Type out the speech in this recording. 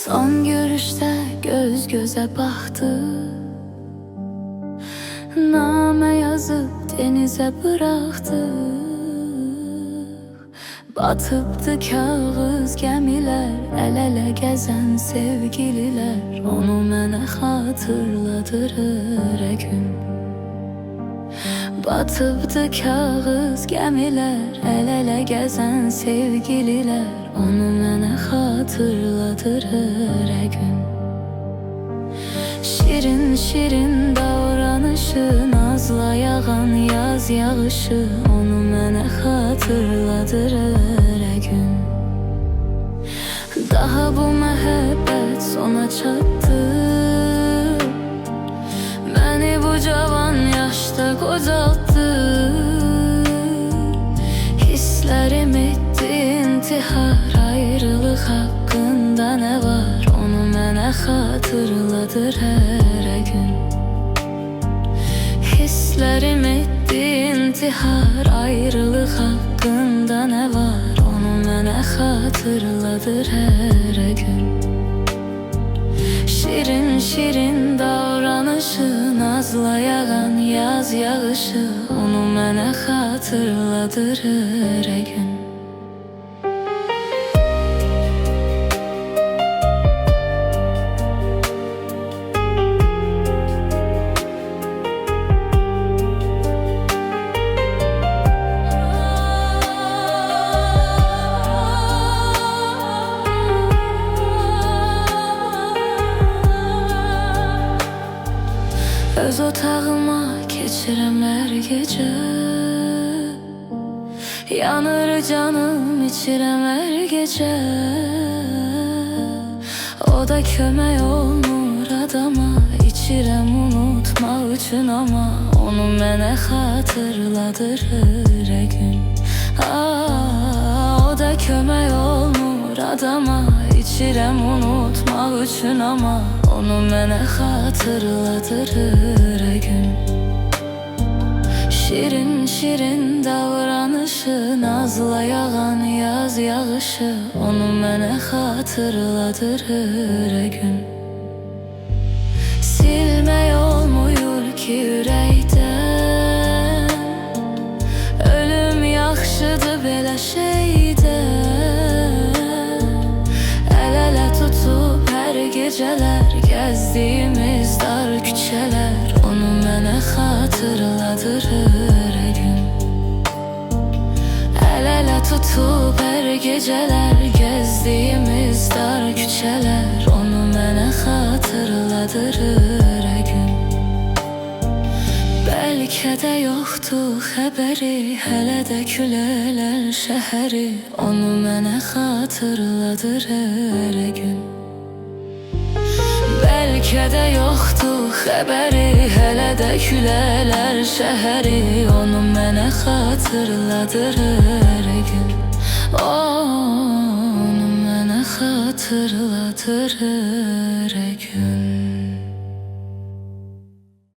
Son görüşte göz göze baxdıq, namə yazıb denize bıraxdıq. Batıbdı kağız gəmilər, əl-ələ gəzən sevgililər, onu mənə xatırladır hər gün. Batıbdı kağız gəmilər, əl-ələ gəzən sevgililər, onu mənə xatırladır hər gün. Şirin şirin davranışı, nazla yağan yaz yağışı, onu mənə xatırladır hər gün. Daha bu məhəbbət sona çatdı, məni bu cavan yaşda qocaltdı. Hisslərim etdi intihar, ayrılıq haqqında nə var, onu mənə xatırladır hər gün. Hisslərim etdi intihar, ayrılıq haqqında nə var, onu mənə xatırladır hər gün. Şirin şirin davranışı, nazla yağan yaz yağışı, onu mənə xatırladır hər gün. Öz otağıma keçirəm hər gecə, yanır canım içirəm hər gecə. O da kömək olmur adama, içirəm unutmaq üçün ama, onu mənə xatırladır hər gün. O da kömək olmur adama, içirəm unutmaq üçün ama, onu mənə xatırladır hər gün. Şirin şirin davranışı, nazla yağan yaz yağışı, onu mənə xatırladır hər gün. Silmək olmuyor ki ürəkdən, ölüm yaxşıdır belə şeydən. Əl-ələ tutub hər gecələr, gəzdiyimiz dar küçələr, onu mənə xatırladır hər gün. Əl-ələ tutub hər gecələr, gəzdiyimiz dar küçələr, onu mənə xatırladır hər gün. Bəlkə də yoxdur xəbəri, hələ də külələr şəhəri, onu mənə xatırladır hər gün. Bəlkə də yoxdur xəbəri, hələ də külələr şəhəri, onu mənə xatırladır hər gün. Onu mənə xatırladır hər gün.